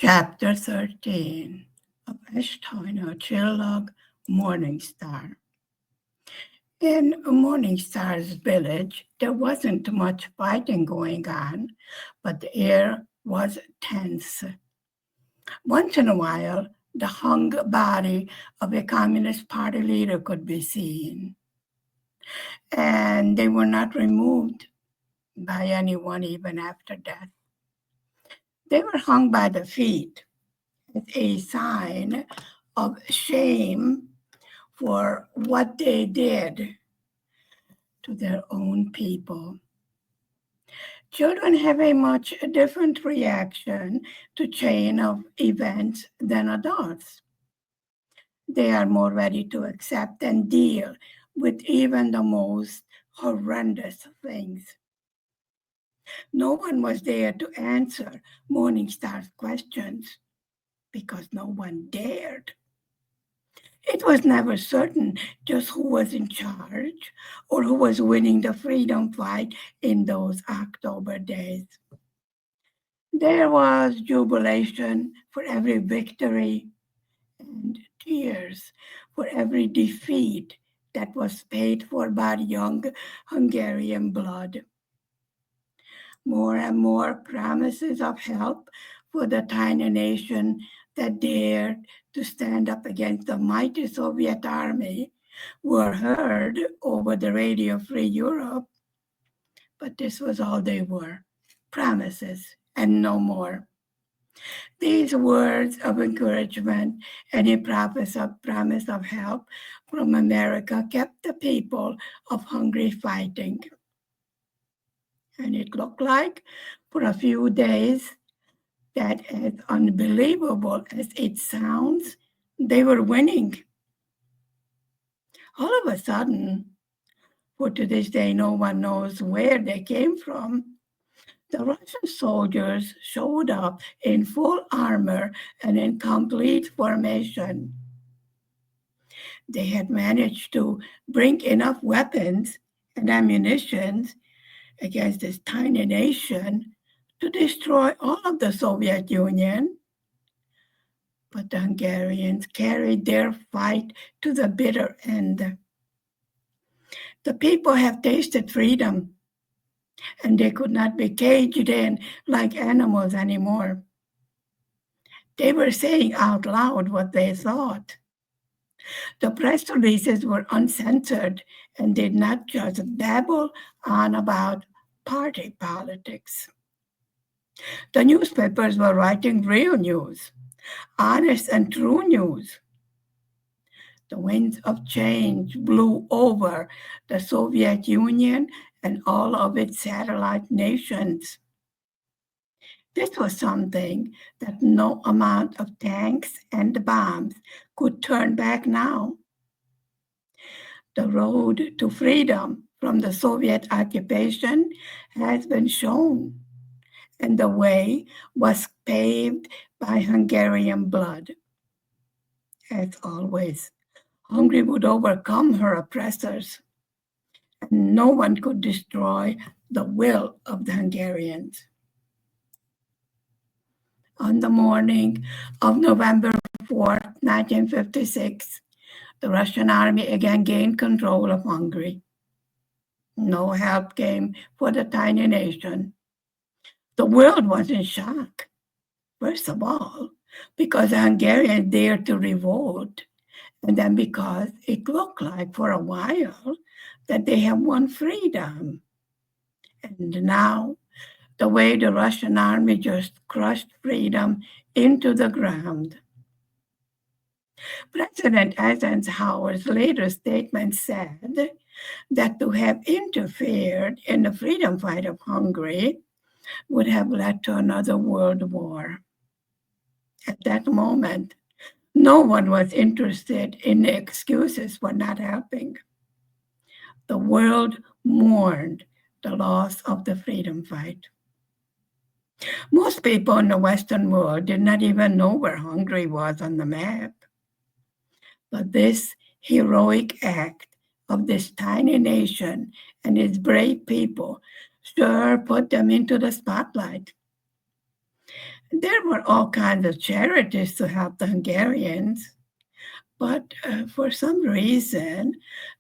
Chapter 13 of Esthajnalcsillag, Morningstar. In Morningstar's village, there wasn't much fighting going on, but the air was tense. Once in a while, the hung body of a Communist Party leader could be seen, and they were not removed by anyone even after death. They were hung by the feet as a sign of shame for what they did to their own people. Children have a much different reaction to chain of events than adults. They are more ready to accept and deal with even the most horrendous things. No one was there to answer Morningstar's questions because no one dared. It was never certain just who was in charge or who was winning the freedom fight in those October days. There was jubilation for every victory and tears for every defeat that was paid for by young Hungarian blood. More and more promises of help for the tiny nation that dared to stand up against the mighty Soviet army were heard over the Radio Free Europe, but this was all they were, promises and no more. These words of encouragement and a promise of help from America kept the people of Hungary fighting. And it looked like for a few days that, as unbelievable as it sounds, they were winning. All of a sudden, for to this day no one knows where they came from, the Russian soldiers showed up in full armor and in complete formation. They had managed to bring enough weapons and ammunition against this tiny nation to destroy all of the Soviet Union. But the Hungarians carried their fight to the bitter end. The people have tasted freedom, and they could not be caged in like animals anymore. They were saying out loud what they thought. The press releases were uncensored and did not just babble on about party politics. The newspapers were writing real news, honest and true news. The winds of change blew over the Soviet Union and all of its satellite nations. This was something that no amount of tanks and bombs could turn back now. The road to freedom from the Soviet occupation has been shown, and the way was paved by Hungarian blood. As always, Hungary would overcome her oppressors, and no one could destroy the will of the Hungarians. On the morning of November 4th, 1956, the Russian army again gained control of Hungary. No help came for the tiny nation. The world was in shock, first of all, because the Hungarians dared to revolt, and then because it looked like for a while that they have won freedom. And now, the way the Russian army just crushed freedom into the ground. President Eisenhower's later statement said that to have interfered in the freedom fight of Hungary would have led to another world war. At that moment, no one was interested in the excuses for not helping. The world mourned the loss of the freedom fight. Most people in the Western world did not even know where Hungary was on the map. But this heroic act of this tiny nation and its brave people sure put them into the spotlight. There were all kinds of charities to help the Hungarians, but for some reason,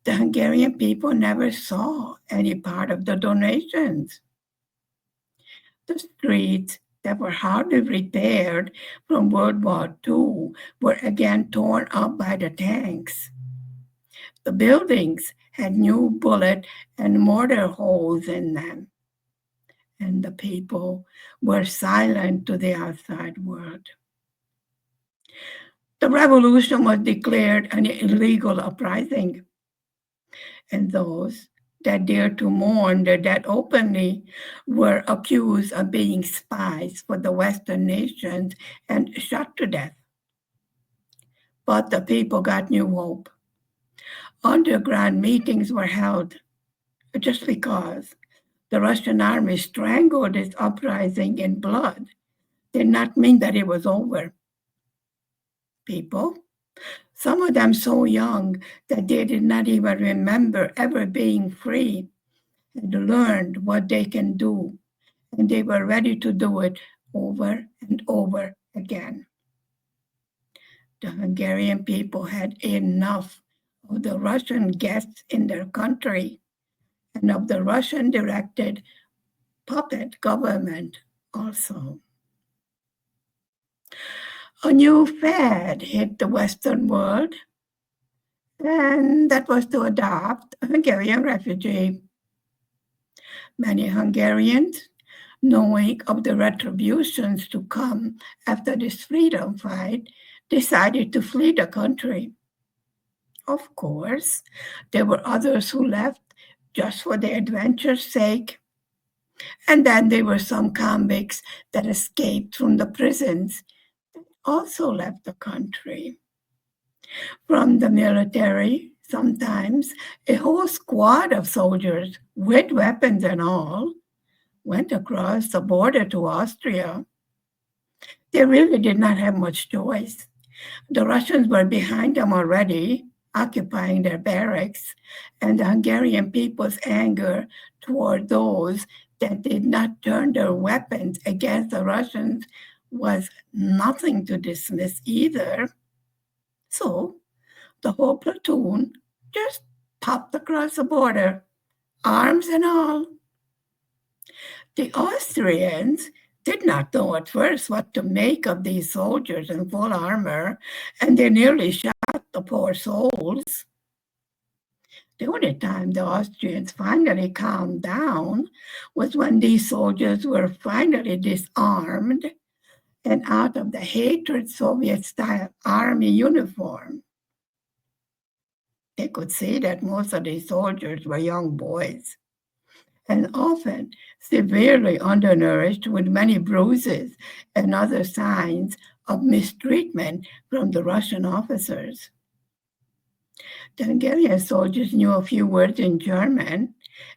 the Hungarian people never saw any part of the donations. The streets that were hardly repaired from World War II were again torn up by the tanks. The buildings had new bullet and mortar holes in them, and the people were silent to the outside world. The revolution was declared an illegal uprising, and those that dared to mourn their dead openly were accused of being spies for the Western nations and shot to death. But the people got new hope. Underground meetings were held just because the Russian army strangled this uprising in blood did not mean that it was over. People, some of them so young that they did not even remember ever being free, had learned what they can do, and they were ready to do it over and over again. The Hungarian people had enough of the Russian guests in their country and of the Russian-directed puppet government also. A new fad hit the Western world, and that was to adopt a Hungarian refugee. Many Hungarians, knowing of the retributions to come after this freedom fight, decided to flee the country. Of course, there were others who left just for the adventure's sake. And then there were some convicts that escaped from the prisons that also left the country. From the military, sometimes a whole squad of soldiers with weapons and all went across the border to Austria. They really did not have much choice. The Russians were behind them already, occupying their barracks, and the Hungarian people's anger toward those that did not turn their weapons against the Russians was nothing to dismiss either. So the whole platoon just popped across the border, arms and all. The Austrians did not know at first what to make of these soldiers in full armor, and they nearly shot the poor souls. The only time the Austrians finally calmed down was when these soldiers were finally disarmed and out of the hated Soviet-style army uniform. They could see that most of these soldiers were young boys, and often severely undernourished with many bruises and other signs of mistreatment from the Russian officers. The Hungarian soldiers knew a few words in German,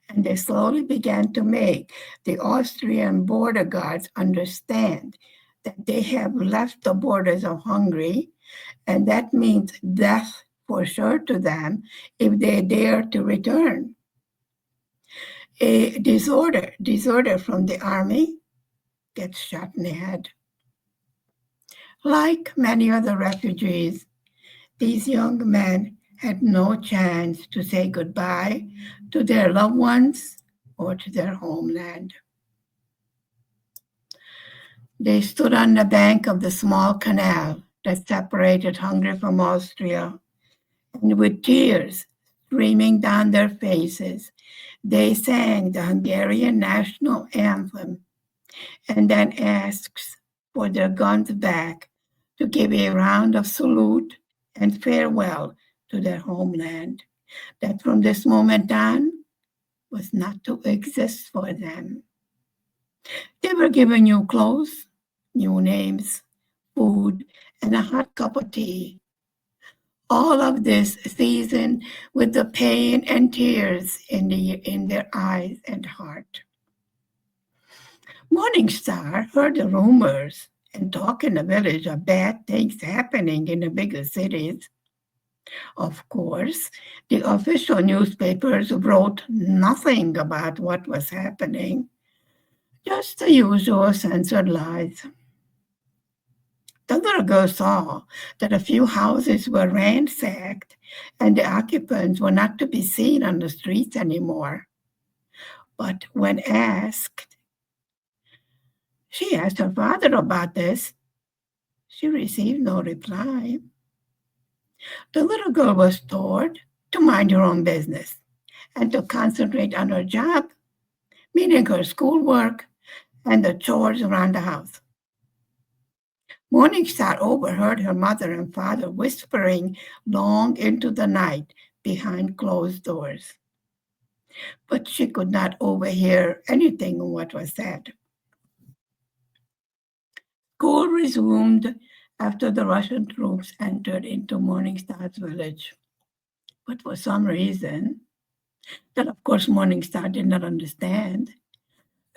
and they slowly began to make the Austrian border guards understand that they have left the borders of Hungary, and that means death for sure to them if they dare to return. A deserter from the army gets shot in the head. Like many other refugees, these young men had no chance to say goodbye to their loved ones or to their homeland. They stood on the bank of the small canal that separated Hungary from Austria, and with tears streaming down their faces, they sang the Hungarian national anthem and then asked for their guns back to give a round of salute and farewell to their homeland that from this moment on was not to exist for them. They were given new clothes, new names, food, and a hot cup of tea. All of this seasoned with the pain and tears in their eyes and heart. Morningstar heard the rumors and talk in the village of bad things happening in the bigger cities. Of course, the official newspapers wrote nothing about what was happening, just the usual censored lies. The little girl saw that a few houses were ransacked and the occupants were not to be seen on the streets anymore. But when she asked her father about this. She received no reply. The little girl was told to mind her own business and to concentrate on her job, meaning her schoolwork and the chores around the house. Morningstar overheard her mother and father whispering long into the night behind closed doors. But she could not overhear anything of what was said. School resumed after the Russian troops entered into Morningstar's village. But for some reason, that of course Morningstar did not understand,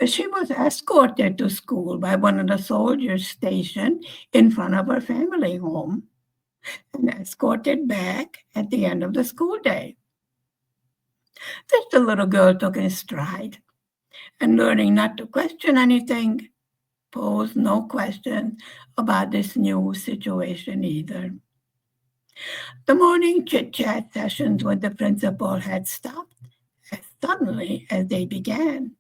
she was escorted to school by one of the soldiers stationed in front of her family home and escorted back at the end of the school day. This the little girl took in stride, and learning not to question anything, posed no questions about this new situation either. The morning chit-chat sessions with the principal had stopped as suddenly as they began.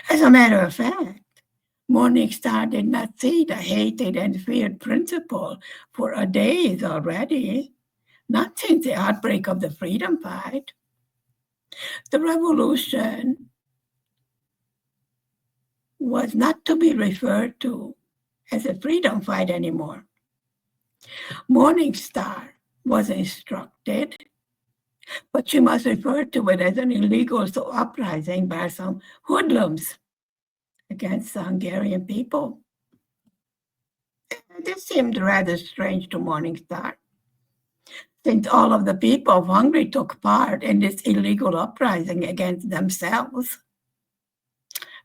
As a matter of fact, Morningstar did not see the hated and feared principal for a days already, not since the outbreak of the freedom fight. The revolution was not to be referred to as a freedom fight anymore. Morningstar was instructed, but she must refer to it as an illegal uprising by some hoodlums against the Hungarian people. This seemed rather strange to Morningstar, since all of the people of Hungary took part in this illegal uprising against themselves.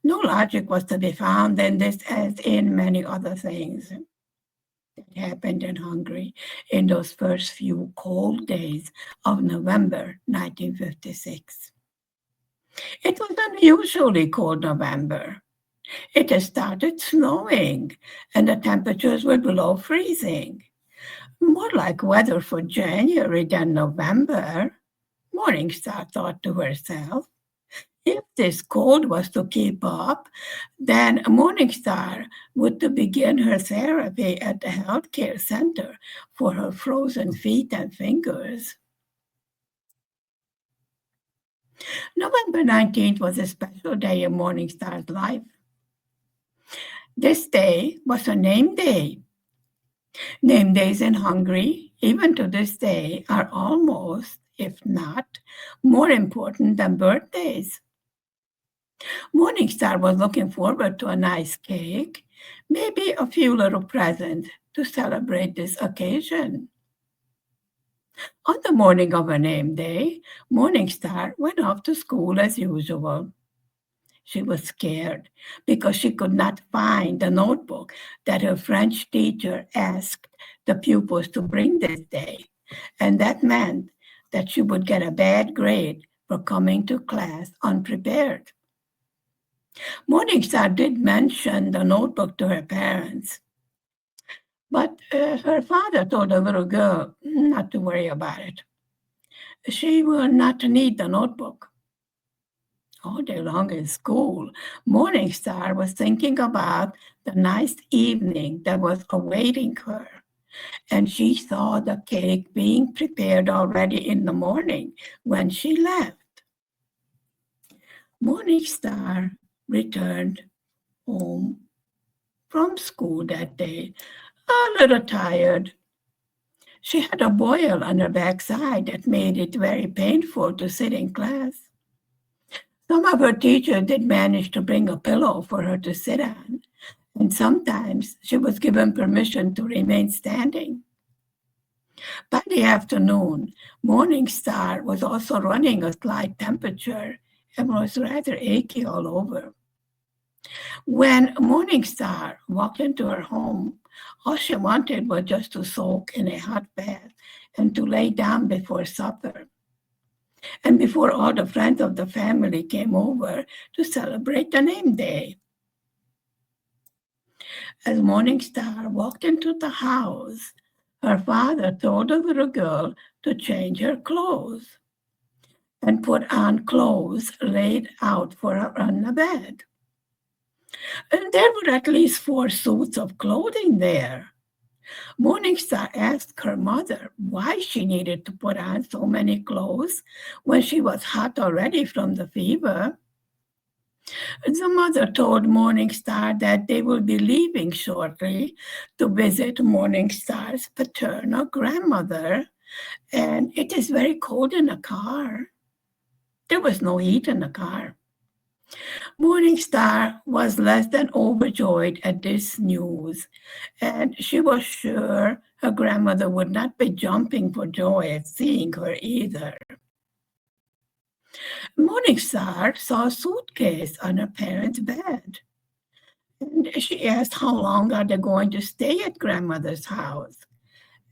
No logic was to be found in this, as in many other things that happened in Hungary in those first few cold days of November 1956. It was an unusually cold November. It had started snowing, and the temperatures were below freezing. More like weather for January than November, Morningstar thought to herself. If this cold was to keep up, then Morningstar would to begin her therapy at the healthcare center for her frozen feet and fingers. November 19th was a special day in Morningstar's life. This day was a name day. Name days in Hungary, even to this day, are almost, if not, more important than birthdays. Morningstar was looking forward to a nice cake, maybe a few little presents to celebrate this occasion. On the morning of her name day, Morningstar went off to school as usual. She was scared because she could not find the notebook that her French teacher asked the pupils to bring this day, and that meant that she would get a bad grade for coming to class unprepared. Morningstar did mention the notebook to her parents, but her father told the little girl not to worry about it. She will not need the notebook. All day long in school, Morningstar was thinking about the nice evening that was awaiting her, and she saw the cake being prepared already in the morning when she left. Morningstar returned home from school that day, a little tired. She had a boil on her backside that made it very painful to sit in class. Some of her teachers did manage to bring a pillow for her to sit on, and sometimes she was given permission to remain standing. By the afternoon, Morningstar was also running a slight temperature and was rather achy all over. When Morningstar walked into her home, all she wanted was just to soak in a hot bath and to lay down before supper, and before all the friends of the family came over to celebrate the name day. As Morningstar walked into the house, her father told the little girl to change her clothes and put on clothes laid out for her on the bed. And there were at least 4 suits of clothing there. Morningstar asked her mother why she needed to put on so many clothes when she was hot already from the fever. The mother told Morningstar that they will be leaving shortly to visit Morningstar's paternal grandmother, and it is very cold in the car. There was no heat in the car. Morningstar was less than overjoyed at this news, and she was sure her grandmother would not be jumping for joy at seeing her either. Morningstar saw a suitcase on her parents' bed, and she asked how long are they going to stay at grandmother's house?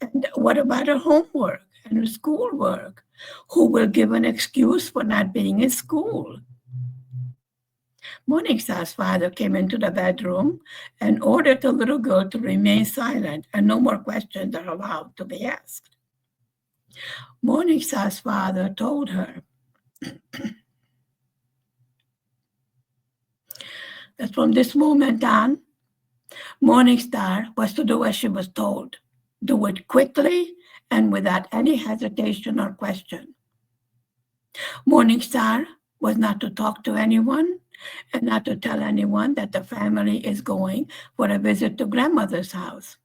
And what about her homework and her schoolwork? Who will give an excuse for not being in school? Morningstar's father came into the bedroom and ordered the little girl to remain silent and no more questions are allowed to be asked. Morningstar's father told her that from this moment on, Morningstar was to do as she was told, do it quickly and without any hesitation or question. Morningstar was not to talk to anyone and not to tell anyone that the family is going for a visit to grandmother's house.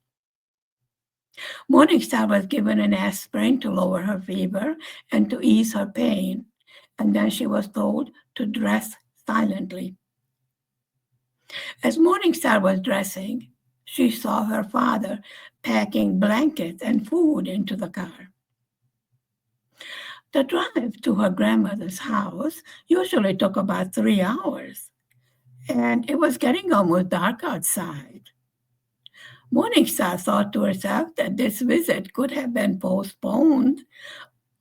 Morningstar was given an aspirin to lower her fever and to ease her pain, and then she was told to dress silently. As Morningstar was dressing, she saw her father packing blankets and food into the car. The drive to her grandmother's house usually took about 3 hours, and it was getting almost dark outside. Morningstar thought to herself that this visit could have been postponed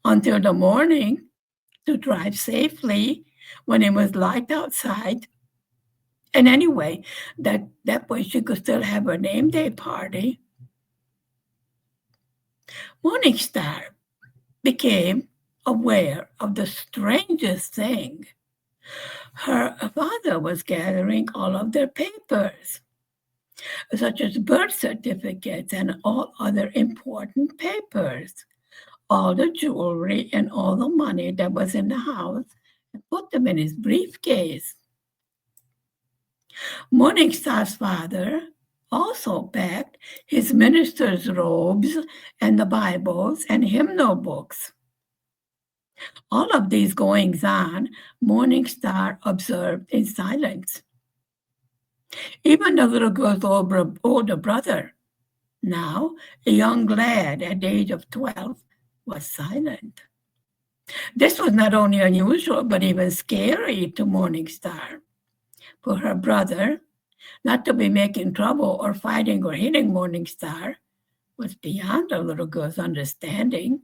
until the morning to drive safely when it was light outside. And anyway, that way she could still have her name day party. Morningstar became aware of the strangest thing. Her father was gathering all of their papers, such as birth certificates and all other important papers, all the jewelry and all the money that was in the house, and put them in his briefcase. Morningstar's father also packed his minister's robes and the Bibles and hymnal books. All of these goings on, Morningstar observed in silence. Even the little girl's older brother, now a young lad at the age of 12, was silent. This was not only unusual, but even scary to Morningstar. For her brother, not to be making trouble or fighting or hitting Morningstar was beyond the little girl's understanding.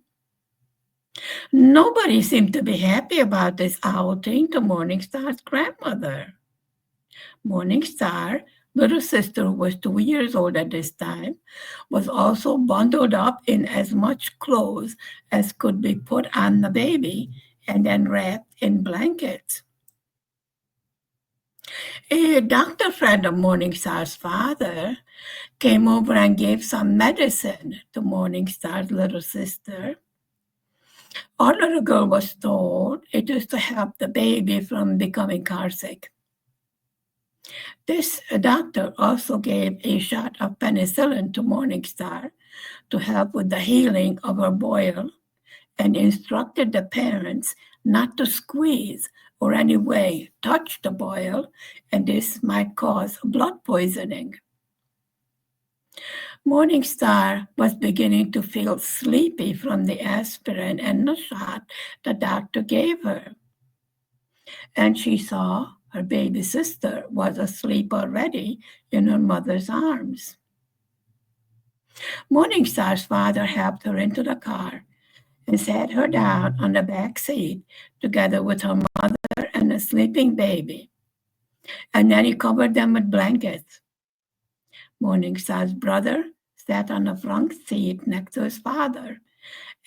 Nobody seemed to be happy about this outing to Morningstar's grandmother. Morningstar, little sister, who was 2 years old at this time, was also bundled up in as much clothes as could be put on the baby and then wrapped in blankets. A doctor friend of Morningstar's father came over and gave some medicine to Morningstar's little sister. Our little girl was told it was to help the baby from becoming carsick. This doctor also gave a shot of penicillin to Morningstar to help with the healing of her boil and instructed the parents not to squeeze or any way touch the boil, and this might cause blood poisoning. Morningstar was beginning to feel sleepy from the aspirin and the shot the doctor gave her. And she saw her baby sister was asleep already in her mother's arms. Morningstar's father helped her into the car and sat her down on the back seat together with her mother and a sleeping baby. And then he covered them with blankets. Morningstar's brother sat on the front seat next to his father,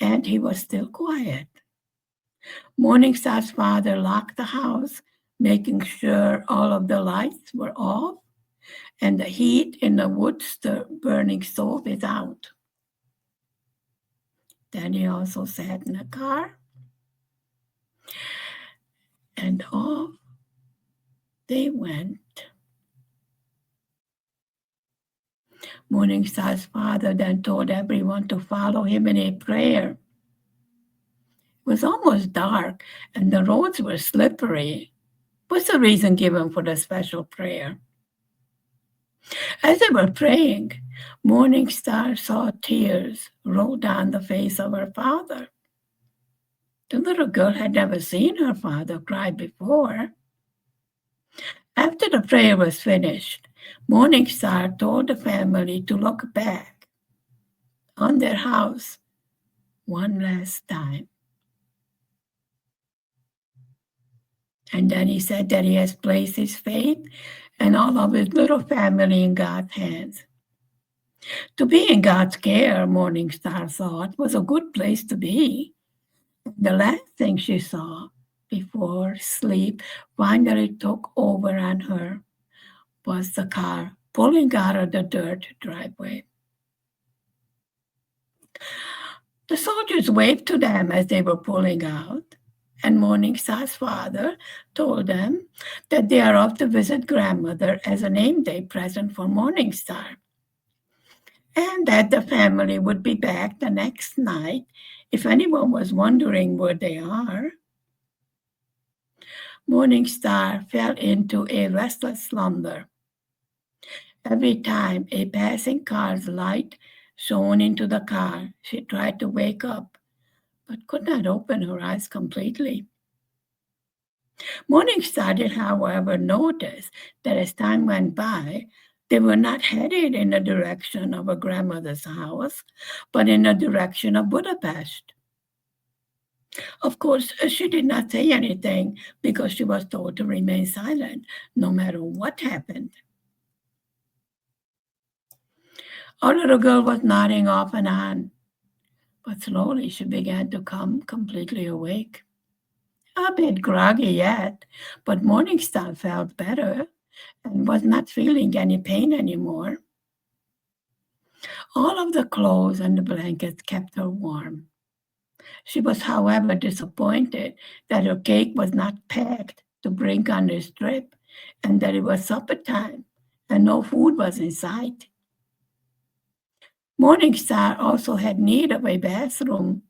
and he was still quiet. Morningstar's father locked the house, making sure all of the lights were off and the heat in the wood burning stove is out. Then he also sat in the car, and off they went. Morningstar's father then told everyone to follow him in a prayer. It was almost dark, and the roads were slippery. What's the reason given for the special prayer? As they were praying, Morningstar saw tears roll down the face of her father. The little girl had never seen her father cry before. After the prayer was finished, Morningstar told the family to look back on their house one last time. And then he said that he has placed his faith and all of his little family in God's hands. To be in God's care, Morningstar thought, was a good place to be. The last thing she saw before sleep finally took over on her was the car pulling out of the dirt driveway. The soldiers waved to them as they were pulling out, and Morningstar's father told them that they are off to visit grandmother as a name day present for Morningstar, and that the family would be back the next night if anyone was wondering where they are. Morningstar fell into a restless slumber. Every time a passing car's light shone into the car, she tried to wake up, but could not open her eyes completely. Morningstar did, however, notice that as time went by, they were not headed in the direction of her grandmother's house, but in the direction of Budapest. Of course, she did not say anything because she was told to remain silent no matter what happened. Our little girl was nodding off and on, but slowly she began to come completely awake. A bit groggy yet, but Morningstar felt better and was not feeling any pain anymore. All of the clothes and the blankets kept her warm. She was, however, disappointed that her cake was not packed to bring on this trip and that it was supper time and no food was in sight. Morningstar also had need of a bathroom.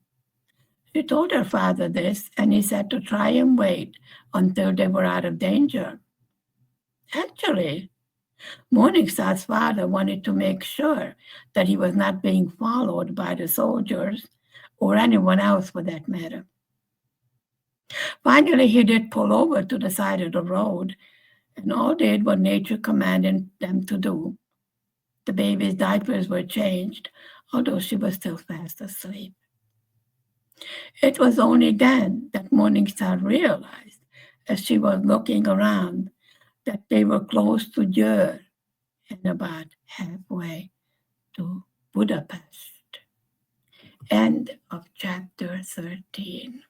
She told her father this, and he said to try and wait until they were out of danger. Actually, Morningstar's father wanted to make sure that he was not being followed by the soldiers or anyone else for that matter. Finally, he did pull over to the side of the road, and all did what nature commanded them to do. The baby's diapers were changed, although she was still fast asleep. It was only then that Morningstar realized, as she was looking around, that they were close to Győr and about halfway to Budapest. End of chapter 13.